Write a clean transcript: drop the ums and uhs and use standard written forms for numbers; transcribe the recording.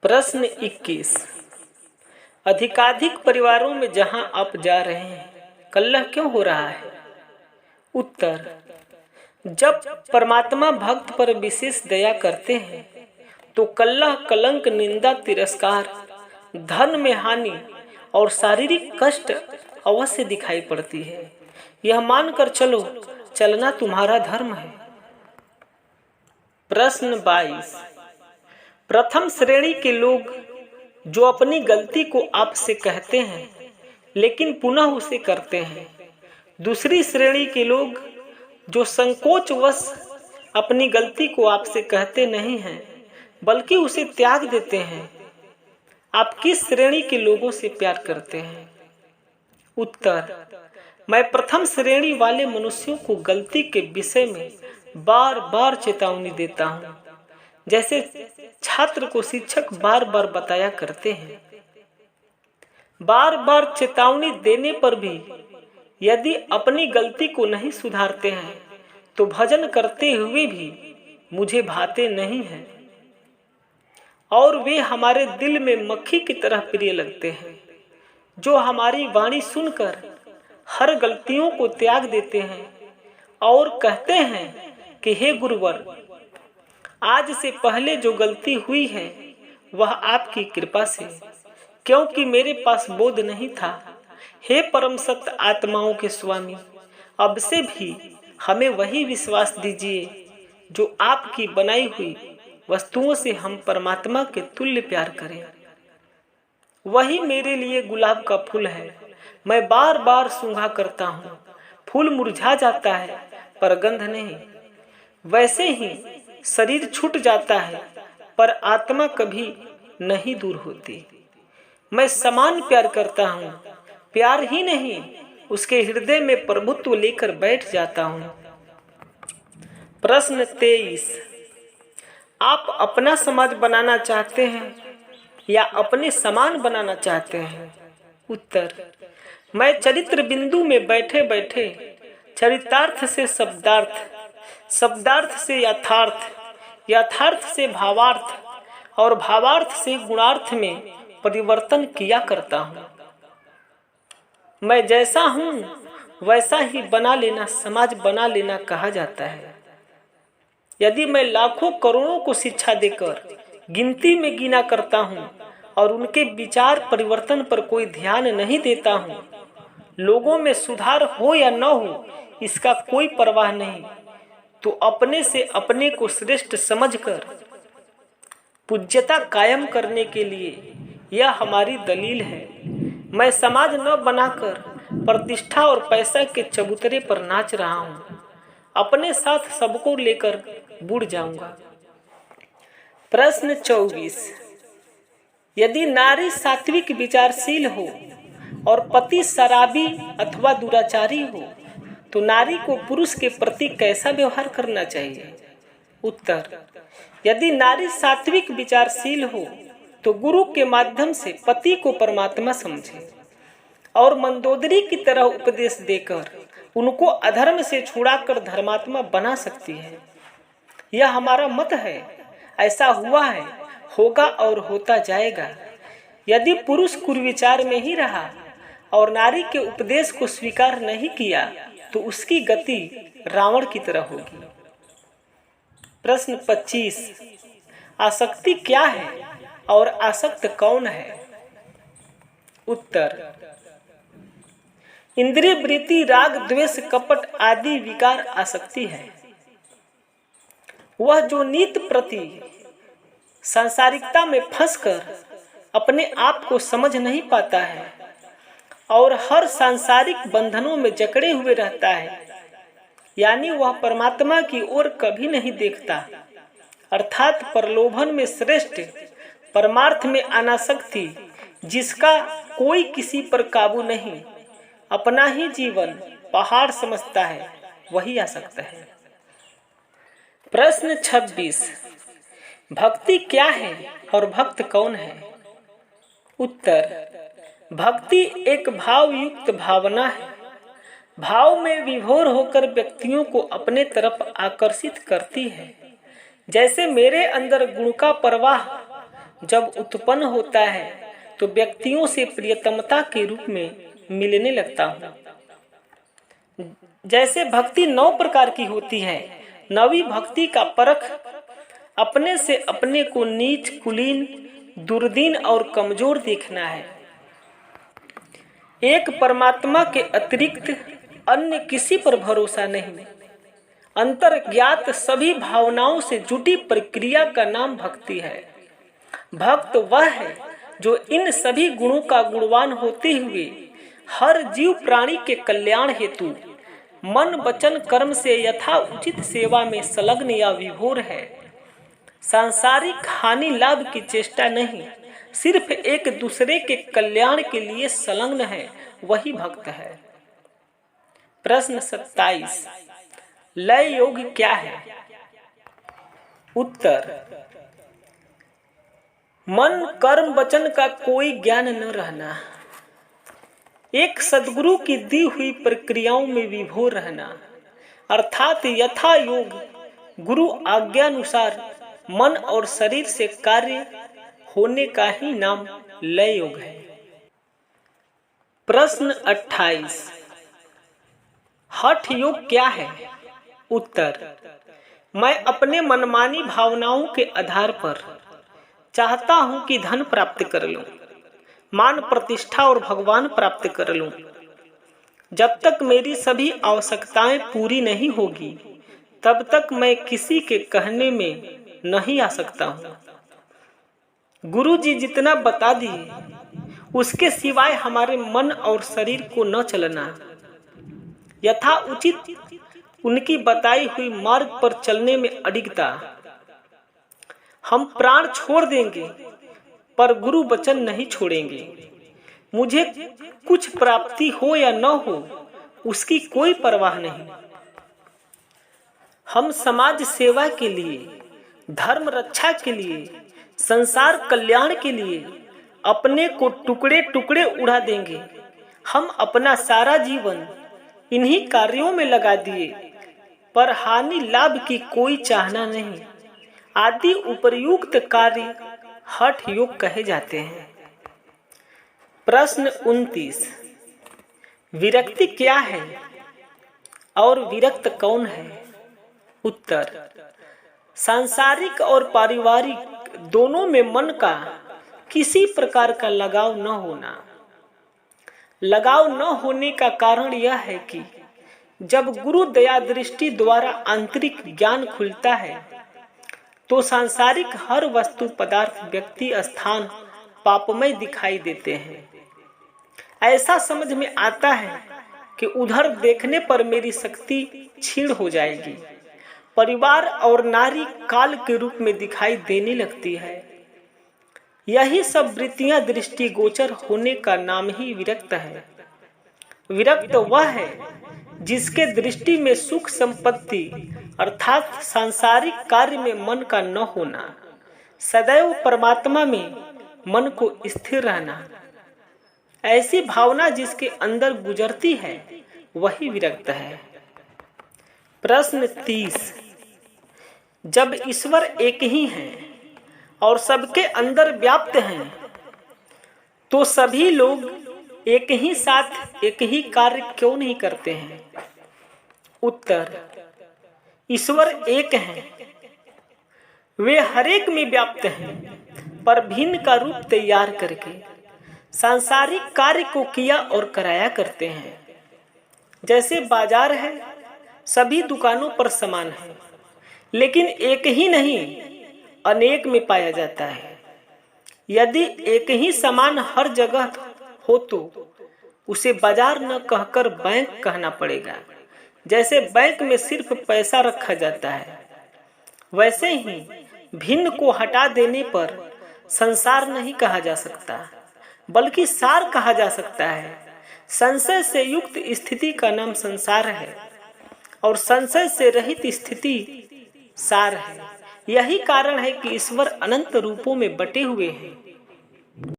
प्रश्न 21। अधिकाधिक परिवारों में जहां आप जा रहे हैं कलह क्यों हो रहा है? उत्तर, जब परमात्मा भक्त पर विशेष दया करते हैं तो कलह, कलंक, निंदा, तिरस्कार, धन में हानि और शारीरिक कष्ट अवश्य दिखाई पड़ती है। यह मानकर चलो, चलना तुम्हारा धर्म है। प्रश्न 22। प्रथम श्रेणी के लोग जो अपनी गलती को आपसे कहते हैं लेकिन पुनः उसे करते हैं। दूसरी श्रेणी के लोग जो संकोचवश अपनी गलती को आपसे कहते नहीं हैं बल्कि उसे त्याग देते हैं। आप किस श्रेणी के लोगों से प्यार करते हैं? उत्तर, मैं प्रथम श्रेणी वाले मनुष्यों को गलती के विषय में बार बार चेतावनी देता हूँ, जैसे छात्र को शिक्षक बार बार बताया करते हैं। बार बार चेतावनी देने पर भी यदि अपनी गलती को नहीं सुधारते हैं तो भजन करते हुए भी मुझे भाते नहीं हैं और वे हमारे दिल में मक्खी की तरह प्रिय लगते हैं, जो हमारी वाणी सुनकर हर गलतियों को त्याग देते हैं और कहते हैं कि हे गुरुवर, आज से पहले जो गलती हुई है वह आपकी कृपा से, क्योंकि मेरे पास बोध नहीं था। हे परम सत्य आत्माओं के स्वामी, अब से भी हमें वही विश्वास दीजिए जो आपकी बनाई हुई वस्तुओं से हम परमात्मा के तुल्य प्यार करें। वही मेरे लिए गुलाब का फूल है। मैं बार बार सूंघा करता हूँ, फूल मुरझा जाता है पर गंध नहीं। वैसे ही शरीर छूट जाता है पर आत्मा कभी नहीं दूर होती। मैं समान प्यार करता हूँ, प्यार ही नहीं उसके हृदय में प्रभुत्व लेकर बैठ जाता हूँ। प्रश्न 23। आप अपना समाज बनाना चाहते हैं या अपने समान बनाना चाहते हैं? उत्तर, मैं चरित्र बिंदु में बैठे बैठे चरितार्थ से शब्दार्थ, शब्दार्थ से यथार्थ, यथार्थ से भावार्थ और भावार्थ से गुणार्थ में परिवर्तन किया करता हूँ। मैं जैसा हूँ वैसा ही बना लेना समाज बना लेना कहा जाता है। यदि मैं लाखों करोड़ों को शिक्षा देकर गिनती में गिना करता हूँ और उनके विचार परिवर्तन पर कोई ध्यान नहीं देता हूँ, लोगों में सुधार हो या न हो इसका कोई परवाह नहीं, तो अपने से अपने को श्रेष्ठ समझकर पूज्यता कायम करने के लिए यह हमारी दलील है। मैं समाज न बनाकर प्रतिष्ठा और पैसा के चबूतरे पर नाच रहा हूँ, अपने साथ सबको लेकर बुड़ जाऊंगा। प्रश्न 24। यदि नारी सात्विक विचारशील हो और पति शराबी अथवा दुराचारी हो तो नारी को पुरुष के प्रति कैसा व्यवहार करना चाहिए? उत्तर, यदि नारी सात्विक विचारशील हो तो गुरु के माध्यम से पति को परमात्मा समझे और मंदोदरी की तरह उपदेश देकर उनको अधर्म से छुड़ाकर धर्मात्मा बना सकती है। यह हमारा मत है। ऐसा हुआ है, होगा और होता जाएगा। यदि पुरुष कुविचार में ही रहा और नारी के उपदेश को स्वीकार नहीं किया तो उसकी गति रावण की तरह होगी। प्रश्न 25। आसक्ति क्या है और आसक्त कौन है? उत्तर, इंद्रिय वृत्ति, राग, द्वेष, कपट आदि विकार आसक्ति है। वह जो नित प्रति सांसारिकता में फंसकर अपने आप को समझ नहीं पाता है और हर सांसारिक बंधनों में जकड़े हुए रहता है, यानी वह परमात्मा की ओर कभी नहीं देखता, अर्थात प्रलोभन में श्रेष्ठ परमार्थ में अनासक्ति, जिसका कोई किसी पर काबू नहीं, अपना ही जीवन पहाड़ समझता है, वही आसक्त है। प्रश्न 26। भक्ति क्या है और भक्त कौन है? उत्तर, भक्ति एक भाव युक्त भावना है। भाव में विभोर होकर व्यक्तियों को अपने तरफ आकर्षित करती है। जैसे मेरे अंदर गुण का प्रवाह जब उत्पन्न होता है तो व्यक्तियों से प्रियतमता के रूप में मिलने लगता हूँ। जैसे भक्ति 9 प्रकार की होती है, 9वीं भक्ति का परख अपने से अपने को नीच, कुलीन, दुर्दीन और कमजोर देखना है। एक परमात्मा के अतिरिक्त अन्य किसी पर भरोसा नहीं। अंतर्ज्ञात सभी भावनाओं से जुटी प्रक्रिया का नाम भक्ति है। भक्त वह है जो इन सभी गुणों का गुणवान होते हुए हर जीव प्राणी के कल्याण हेतु मन, वचन, कर्म से यथा उचित सेवा में संलग्न या विभोर है। सांसारिक हानि लाभ की चेष्टा नहीं, सिर्फ एक दूसरे के कल्याण के लिए संलग्न है, वही भक्त है। प्रश्न 27, लय योग क्या है? उत्तर, मन, कर्म, वचन का कोई ज्ञान न रहना, एक सद्गुरु की दी हुई प्रक्रियाओं में विभोर रहना, अर्थात यथा योग गुरु आज्ञानुसार मन और शरीर से कार्य होने का ही नाम लय योग है। प्रश्न 28, हठ योग क्या है? उत्तर, मैं अपने मनमानी भावनाओं के आधार पर चाहता हूं कि धन प्राप्त कर लूं, मान प्रतिष्ठा और भगवान प्राप्त कर लूं। जब तक मेरी सभी आवश्यकताएं पूरी नहीं होगी तब तक मैं किसी के कहने में नहीं आ सकता हूं। गुरु जी जितना बता दिए उसके सिवाय हमारे मन और शरीर को न चलना, यथा उचित उनकी बताई हुई मार्ग पर चलने में अडिगता। हम प्राण छोड़ देंगे पर गुरु वचन नहीं छोड़ेंगे। मुझे कुछ प्राप्ति हो या न हो उसकी कोई परवाह नहीं। हम समाज सेवा के लिए, धर्म रक्षा के लिए, संसार कल्याण के लिए अपने को टुकड़े टुकड़े उड़ा देंगे। हम अपना सारा जीवन इन्हीं कार्यों में लगा दिए पर हानि लाभ की कोई चाहना नहीं। आदि उपर्युक्त कार्य हठ योग कहे जाते हैं। प्रश्न 29, विरक्ति क्या है और विरक्त कौन है? उत्तर, सांसारिक और पारिवारिक दोनों में मन का किसी प्रकार का लगाव न होना। लगाव न होने का कारण यह है कि जब गुरु दया दृष्टि द्वारा आंतरिक ज्ञान खुलता है तो सांसारिक हर वस्तु, पदार्थ, व्यक्ति, स्थान पापमय दिखाई देते हैं। ऐसा समझ में आता है कि उधर देखने पर मेरी शक्ति क्षीण हो जाएगी। परिवार और नारी काल के रूप में दिखाई देने लगती है। यही सब वृत्तियां दृष्टि गोचर होने का नाम ही विरक्त है। विरक्त वह है जिसके दृष्टि में सुख संपत्ति अर्थात सांसारिक कार्य में मन का न होना, सदैव परमात्मा में मन को स्थिर रहना, ऐसी भावना जिसके अंदर गुजरती है वही विरक्त है। प्रश्न 30, जब ईश्वर एक ही है और सबके अंदर व्याप्त हैं तो सभी लोग एक ही साथ एक ही कार्य क्यों नहीं करते हैं? उत्तर, ईश्वर एक हैं, वे हरेक में व्याप्त हैं पर भिन्न का रूप तैयार करके सांसारिक कार्य को किया और कराया करते हैं। जैसे बाजार है, सभी दुकानों पर समान है लेकिन एक ही नहीं अनेक में पाया जाता है। यदि एक ही सामान हर जगह हो तो उसे बाजार न कहकर बैंक कहना पड़ेगा। जैसे बैंक में सिर्फ पैसा रखा जाता है, वैसे ही भिन्न को हटा देने पर संसार नहीं कहा जा सकता बल्कि सार कहा जा सकता है। संशय से युक्त स्थिति का नाम संसार है और संशय से रहित स्थिति सार है। यही कारण है कि ईश्वर अनंत रूपों में बटे हुए हैं।